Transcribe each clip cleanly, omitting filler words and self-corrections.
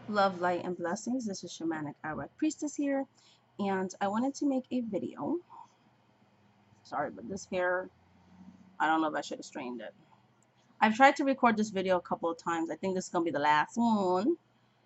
Love, light, and blessings. This is Shamanic Iraq Priestess here, and I wanted to make a video. Sorry, but this hair, I don't know if I should have straightened it. I've tried to record this video a couple of times. I think this is going to be the last one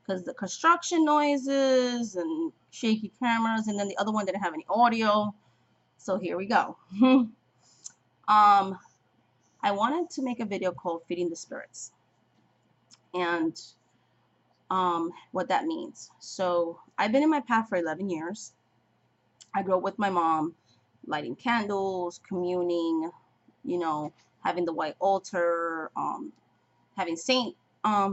because the construction noises and shaky cameras, and then the other one didn't have any audio. So here we go. I wanted to make a video called Feeding the Spirits and what that means. So I've been in my path for 11 years. I grew up with my mom, lighting candles, communing, you know, having the white altar, having saint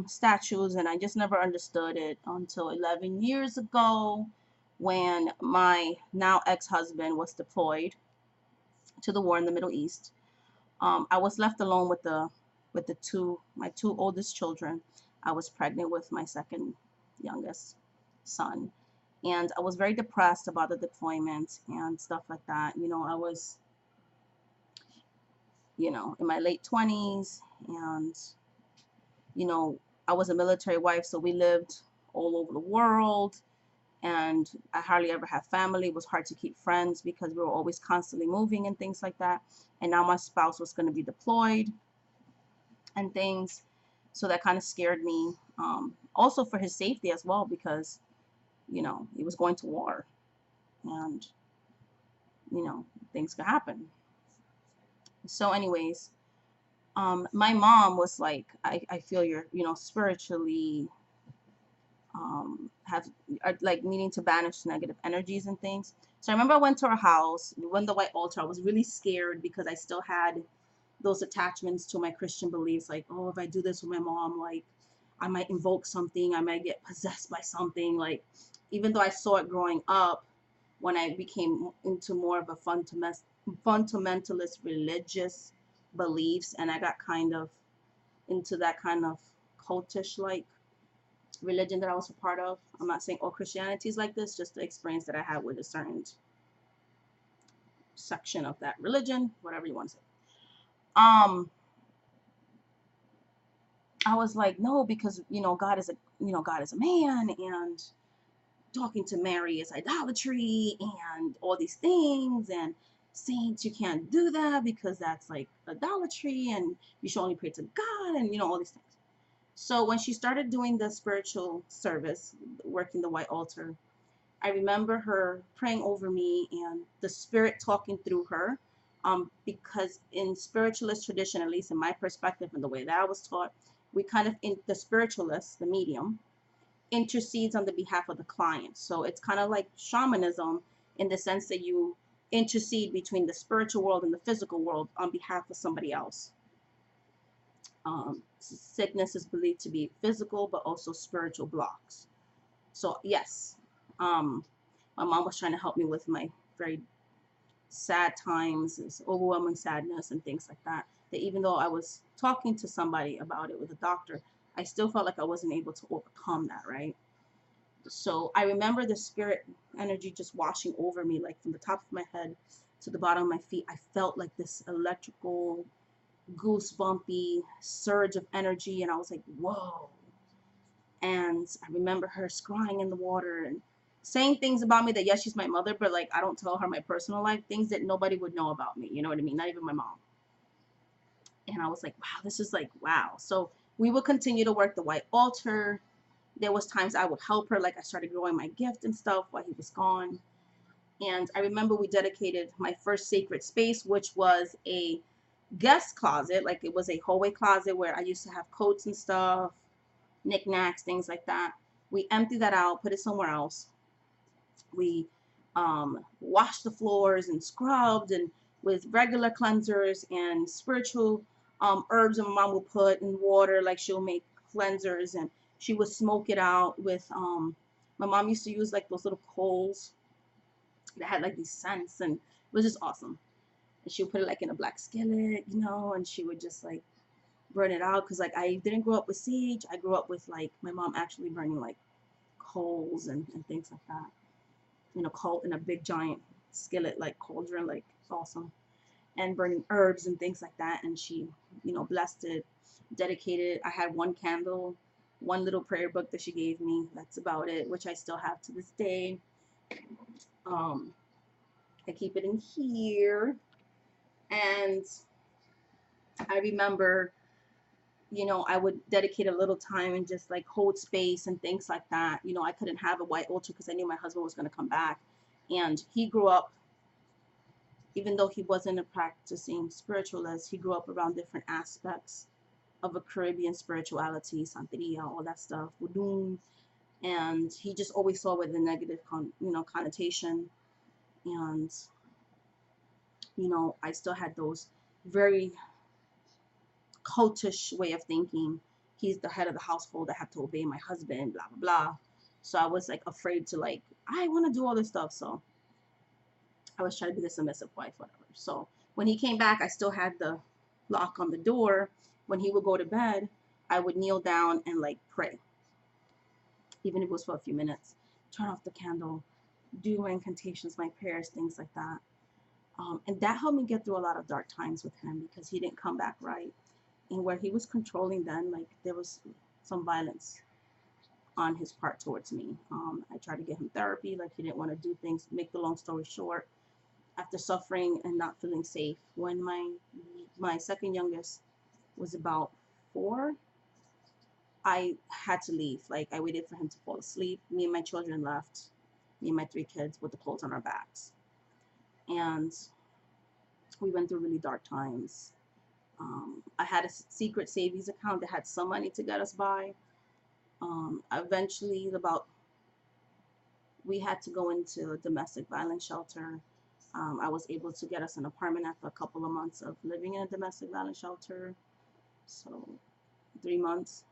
statues, and I just never understood it until 11 years ago when my now ex-husband was deployed to the war in the Middle East. I was left alone with my two oldest children. I was pregnant with my second youngest son, and I was very depressed about the deployment and stuff like that. I was, in my late 20s, and you know, I was a military wife, so we lived all over the world, and I hardly ever had family. It was hard to keep friends because we were always constantly moving and things like that. And now my spouse was going to be deployed and things, so that kind of scared me. Also for his safety as well, because he was going to war, and things could happen. So, anyways, my mom was like, I feel you're, spiritually have are like needing to banish negative energies and things. So I remember I went to her house, we went to the white altar. I was really scared because I still had those attachments to my Christian beliefs, like, oh, if I do this with my mom, like I might invoke something, I might get possessed by something. Like, even though I saw it growing up, when I became into more of a fundamentalist religious beliefs, and I got kind of into that kind of cultish like religion that I was a part of. I'm not saying all Christianity is like this, just the experience that I had with a certain section of that religion, whatever you want to say. Um, I was like, no, because God is a man, and talking to Mary is idolatry, and all these things, and saints, you can't do that because that's like idolatry, and you should only pray to God, and all these things. So when she started doing the spiritual service, working the white altar, I remember her praying over me and the spirit talking through her. Because in spiritualist tradition, at least in my perspective and the way that I was taught, we kind of, in the spiritualist, the medium, intercedes on the behalf of the client. So it's kind of like shamanism in the sense that you intercede between the spiritual world and the physical world on behalf of somebody else. Sickness is believed to be physical, but also spiritual blocks. So yes, my mom was trying to help me with my very sad times, this overwhelming sadness and things like that. That even though I was talking to somebody about it with a doctor, I still felt like I wasn't able to overcome that, right? So I remember the spirit energy just washing over me, like from the top of my head to the bottom of my feet. I felt like this electrical, goosebumpy surge of energy, and I was like, whoa. And I remember her scrying in the water and saying things about me that, yes, she's my mother, but like I don't tell her my personal life, things that nobody would know about me. You know what I mean? Not even my mom. And I was like, wow, this is like, wow. So we would continue to work the white altar. There was times I would help her, like I started growing my gift and stuff while he was gone. And I remember we dedicated my first sacred space, which was a guest closet. Like, it was a hallway closet where I used to have coats and stuff, knickknacks, things like that. We emptied that out, put it somewhere else. We washed the floors and scrubbed, and with regular cleansers and spiritual herbs, and my mom would put in water, like she'll make cleansers, and she would smoke it out with my mom used to use like those little coals that had like these scents, and it was just awesome. And she would put it like in a black skillet, and she would just like burn it out, because like I didn't grow up with sage. I grew up with like my mom actually burning like coals and things like that, coal in a big giant skillet, like cauldron, like it's awesome, and burning herbs and things like that. And she, blessed it, dedicated it. I had one candle one little prayer book that she gave me. That's about it, which I still have to this day. Um, I keep it in here. And I remember, I would dedicate a little time and just like hold space and things like that. I couldn't have a white altar because I knew my husband was going to come back. And he grew up, even though he wasn't a practicing spiritualist, he grew up around different aspects of a Caribbean spirituality, Santeria, all that stuff, Wudun. And he just always saw with the negative, connotation. And, I still had those very cultish way of thinking. He's the head of the household. I have to obey my husband, blah, blah, blah. So I was like afraid to like, I want to do all this stuff. So I was trying to be the submissive wife, whatever. So when he came back, I still had the lock on the door. When he would go to bed, I would kneel down and like pray, even if it was for a few minutes, turn off the candle, do my incantations, my prayers, things like that. And that helped me get through a lot of dark times with him because he didn't come back right. And where he was controlling then, like there was some violence on his part towards me. I tried to get him therapy, like he didn't want to do things. Make the long story short, after suffering and not feeling safe, when my second youngest was about 4, I had to leave. Like I waited for him to fall asleep. Me and my children left. Me and my 3 kids with the clothes on our backs, and we went through really dark times. I had a secret savings account that had some money to get us by. Eventually, we had to go into a domestic violence shelter. I was able to get us an apartment after a couple of months of living in a domestic violence shelter. So 3 months.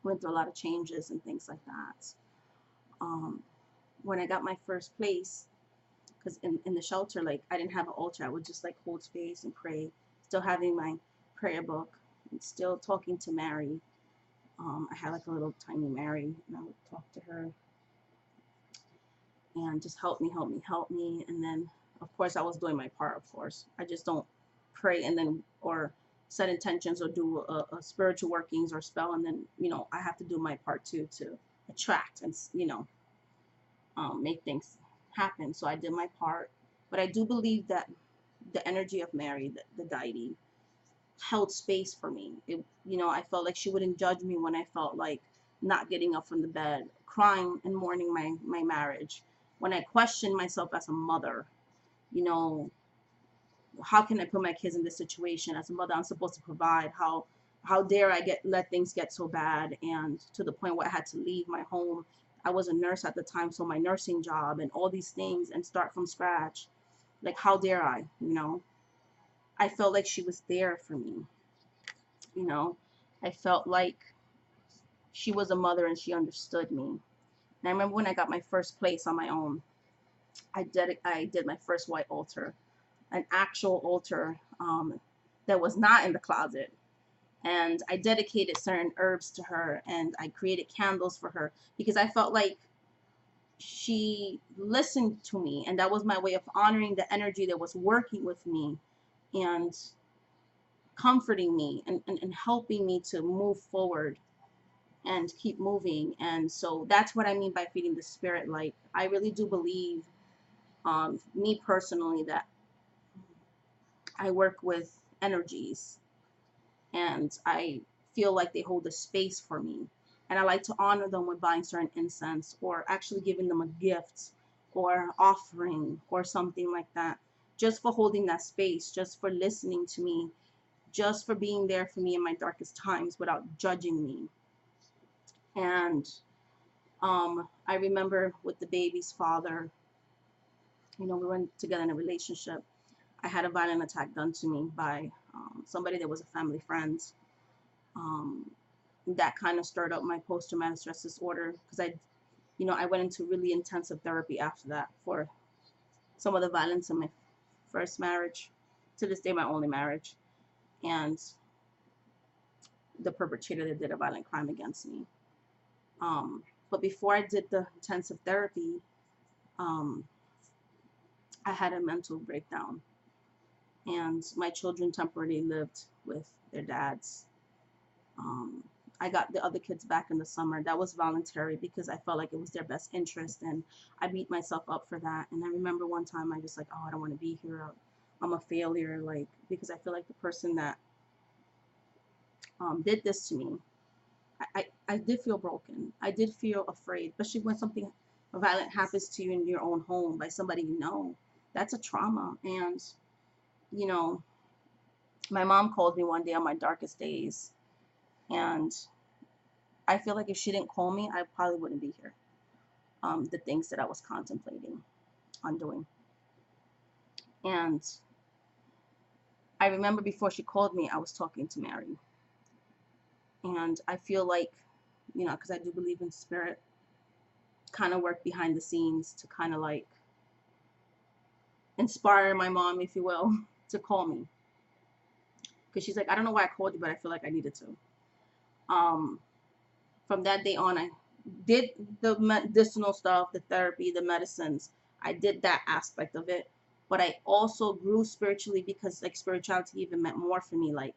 Went through a lot of changes and things like that. When I got my first place, because in the shelter, like I didn't have an altar, I would just like hold space and pray, still having my prayer book, and still talking to Mary. I had like a little tiny Mary, and I would talk to her and just help me, help me, help me. And then, of course, I was doing my part. Of course, I just don't pray and then or set intentions or do a spiritual workings or spell, and then I have to do my part too to attract and make things happen. So I did my part, but I do believe that the energy of Mary, the deity, held space for me. I felt like she wouldn't judge me when I felt like not getting up from the bed, crying and mourning my marriage. When I questioned myself as a mother, you know, how can I put my kids in this situation? As a mother, I'm supposed to provide. How dare I let things get so bad, and to the point where I had to leave my home. I was a nurse at the time, so my nursing job and all these things, and start from scratch. Like how dare I? I felt like she was there for me. you know I felt like she was a mother and she understood me. And I remember when I got my first place on my own, I did my first white altar, an actual altar, that was not in the closet. And I dedicated certain herbs to her, and I created candles for her because I felt like she listened to me, and that was my way of honoring the energy that was working with me and comforting me and helping me to move forward and keep moving. And so that's what I mean by feeding the spirit. Like I really do believe, me personally, that I work with energies, and I feel like they hold a space for me. And I like to honor them with buying certain incense or actually giving them a gift or offering or something like that, just for holding that space, just for listening to me, just for being there for me in my darkest times without judging me. And I remember with the baby's father, we went together in a relationship. I had a violent attack done to me by somebody that was a family friend. Um, that kind of stirred up my post-traumatic stress disorder because I went into really intensive therapy after that for some of the violence in my first marriage, to this day my only marriage, and the perpetrator that did a violent crime against me. But before I did the intensive therapy, um, I had a mental breakdown, and my children temporarily lived with their dads. Um, I got the other kids back in the summer. That was voluntary because I felt like it was their best interest, and I beat myself up for that. And I remember one time I just like, oh, I don't want to be here. I'm a failure, like, because I feel like the person that did this to me, I did feel broken. I did feel afraid, especially when something violent happens to you in your own home by somebody you know. That's a trauma. And, you know, my mom called me one day on my darkest days, and I feel like if she didn't call me, I probably wouldn't be here. The things that I was contemplating on doing. And I remember before she called me, I was talking to Mary. And I feel like, you know, because I do believe in spirit, kind of work behind the scenes to kind of like inspire my mom, if you will, to call me. Because she's like, I don't know why I called you, but I feel like I needed to. From that day on, I did the medicinal stuff, the therapy, the medicines. I did that aspect of it. But I also grew spiritually because like spirituality even meant more for me. Like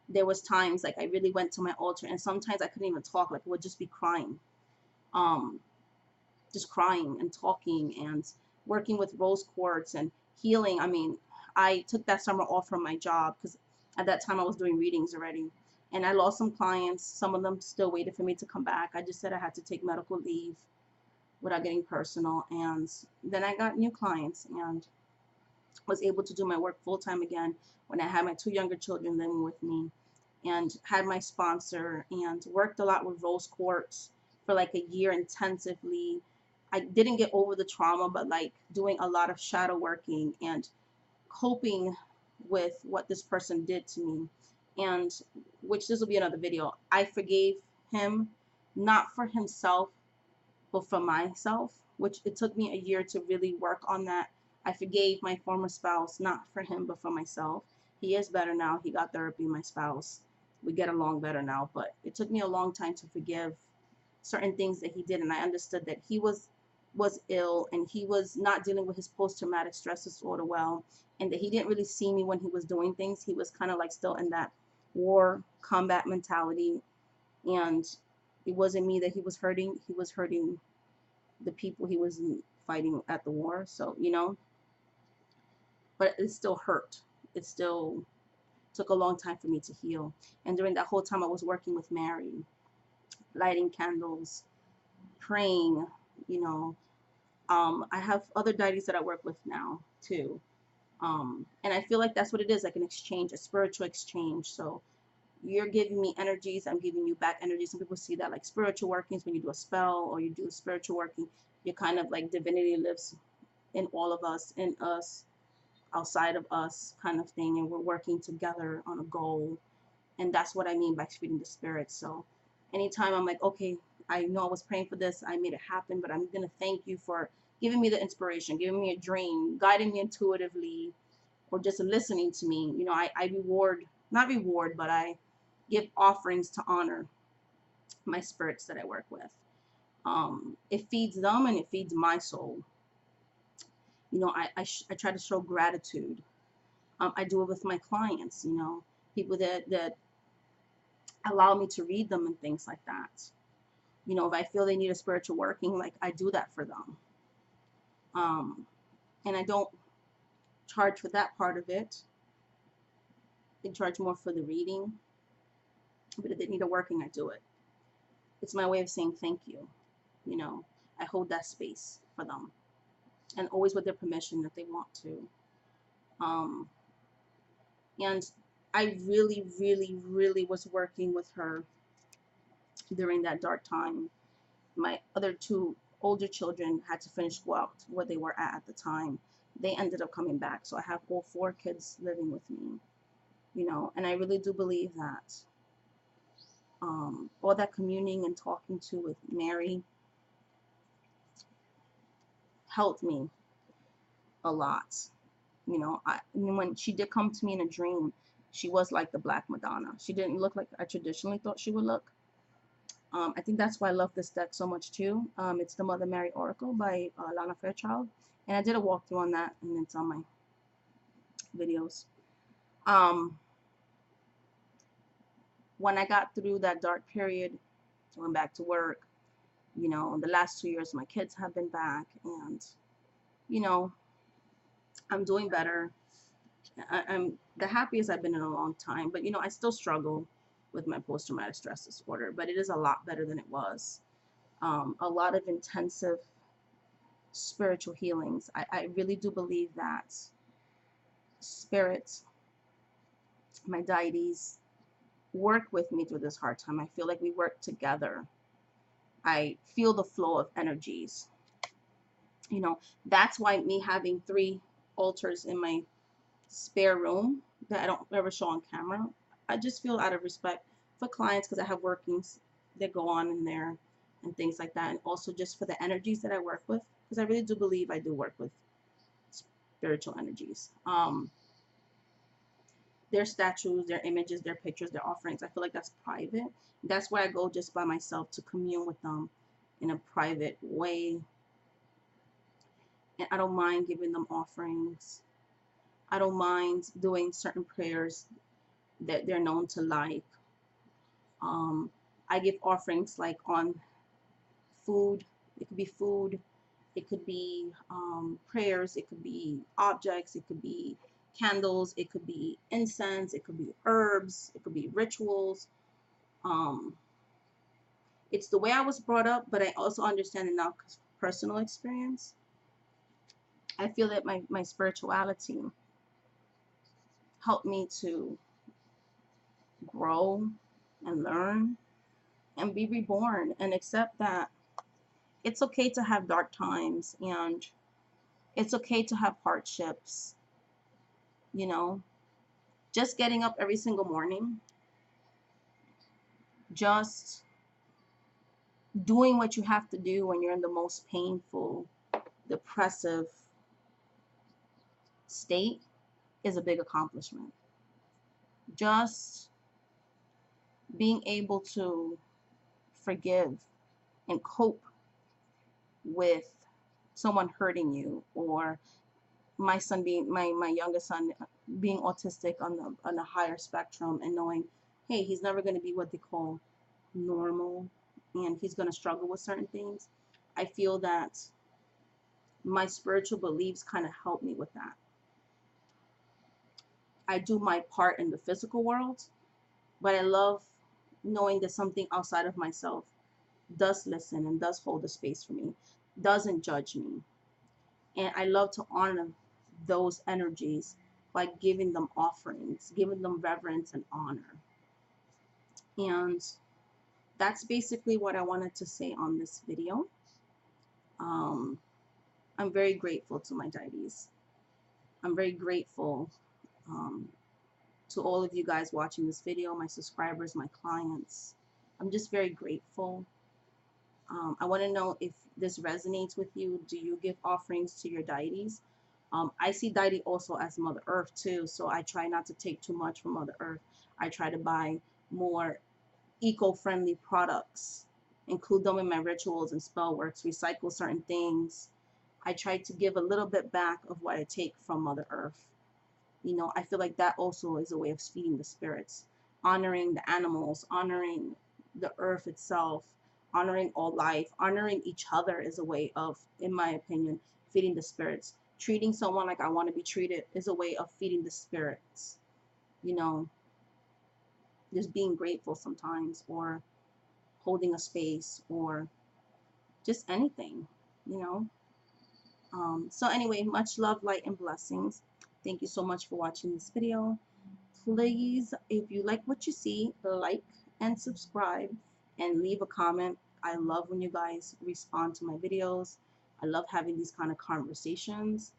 there was times like I really went to my altar, and sometimes I couldn't even talk. Like I would just be crying. Um, just crying and talking and working with rose quartz and healing. I mean, I took that summer off from my job because at that time I was doing readings already. And I lost some clients. Some of them still waited for me to come back. I just said I had to take medical leave without getting personal. And then I got new clients and was able to do my work full time again when I had my two younger children living with me, and had my sponsor and worked a lot with rose quartz for like a year intensively. I didn't get over the trauma, but like doing a lot of shadow working and coping with what this person did to me. And which this will be another video. I forgave him, not for himself, but for myself, which it took me a year to really work on that. I forgave my former spouse, not for him, but for myself. He is better now. He got therapy, my spouse. We get along better now, but it took me a long time to forgive certain things that he did. And I understood that he was ill, and he was not dealing with his post-traumatic stress disorder well, and that he didn't really see me when he was doing things. He was kind of like still in that war combat mentality, and it wasn't me that he was hurting. He was hurting the people he was fighting at the war. So, you know, but it still hurt. It still took a long time for me to heal. And during that whole time, I was working with Mary, lighting candles, praying, you know. I have other deities that I work with now too. And I feel like that's what it is, like an exchange, a spiritual exchange. So you're giving me energies, I'm giving you back energies. Some people see that like spiritual workings, when you do a spell or you do spiritual working, you're kind of like divinity lives in all of us, in us, outside of us, kind of thing, and we're working together on a goal. And that's what I mean by feeding the spirit. So anytime I'm like, okay, I know I was praying for this, I made it happen, but I'm gonna thank you for giving me the inspiration, giving me a dream, guiding me intuitively, or just listening to me. You know, I reward, not reward, but I give offerings to honor my spirits that I work with. It feeds them and it feeds my soul. You know, I try to show gratitude. I do it with my clients, you know, people that allow me to read them and things like that. You know, if I feel they need a spiritual working, like I do that for them. Um, and I don't charge for that part of it. I charge more for the reading, but if they need a working, I do it. It's my way of saying thank you. You know, I hold that space for them, and always with their permission if they want to. Um, and I really, really, really was working with her during that dark time. My other two older children had to finish school out where they were at the time. They ended up coming back. So I have all four kids living with me, you know, and I really do believe that all that communing and talking to with Mary helped me a lot. You know, when she did come to me in a dream, she was like the Black Madonna. She didn't look like I traditionally thought she would look. I think that's why I love this deck so much too. It's the Mother Mary Oracle by Lana Fairchild. And I did a walkthrough on that, and it's on my videos. Um, when I got through that dark period, I went back to work. You know, the last 2 years, my kids have been back, and you know, I'm doing better. I'm the happiest I've been in a long time. But you know, I still struggle with my post-traumatic stress disorder, but it is a lot better than it was. A lot of intensive spiritual healings. I really do believe that spirits, my deities, work with me through this hard time. I feel like we work together. I feel the flow of energies. You know, that's why me having 3 altars in my spare room that I don't ever show on camera, I just feel out of respect for clients because I have workings that go on in there and things like that. And also just for the energies that I work with, because I really do believe I do work with spiritual energies. Their statues, their images, their pictures, their offerings, I feel like that's private. That's where I go just by myself to commune with them in a private way. And I don't mind giving them offerings. I don't mind doing certain prayers that they're known to like. Um, I give offerings like on food. It could be food. It could be prayers. It could be objects. It could be candles. It could be incense. It could be herbs. It could be rituals. Um, it's the way I was brought up, but I also understand it now because personal experience. I feel that my spirituality helped me to grow and learn and be reborn and accept that it's okay to have dark times and it's okay to have hardships, you know, just getting up every single morning, just doing what you have to do when you're in the most painful, depressive state is a big accomplishment. Just being able to forgive and cope with someone hurting you, or my son being my youngest son being autistic on the higher spectrum, and knowing, hey, he's never going to be what they call normal, and he's going to struggle with certain things. I feel that my spiritual beliefs kind of help me with that. I do my part in the physical world, but I love knowing that something outside of myself does listen and does hold a space for me, doesn't judge me. And I love to honor those energies by giving them offerings, giving them reverence and honor. And that's basically what I wanted to say on this video. Um, I'm very grateful to my deities. I'm very grateful um, to all of you guys watching this video, my subscribers, my clients. I'm just very grateful. I want to know if this resonates with you. Do you give offerings to your deities? I see deity also as Mother Earth too, so I try not to take too much from Mother Earth. I try to buy more eco-friendly products, include them in my rituals and spell works, recycle certain things. I try to give a little bit back of what I take from Mother Earth. You know, I feel like that also is a way of feeding the spirits, honoring the animals, honoring the earth itself, honoring all life, honoring each other is a way of, in my opinion, feeding the spirits. Treating someone like I want to be treated is a way of feeding the spirits. You know, just being grateful sometimes, or holding a space, or just anything, you know. So anyway, much love, light, and blessings. Thank you so much for watching this video. Please, if you like what you see, like and subscribe and leave a comment. I love when you guys respond to my videos. I love having these kind of conversations,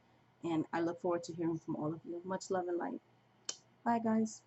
and I look forward to hearing from all of you. Much love and light. Bye, guys.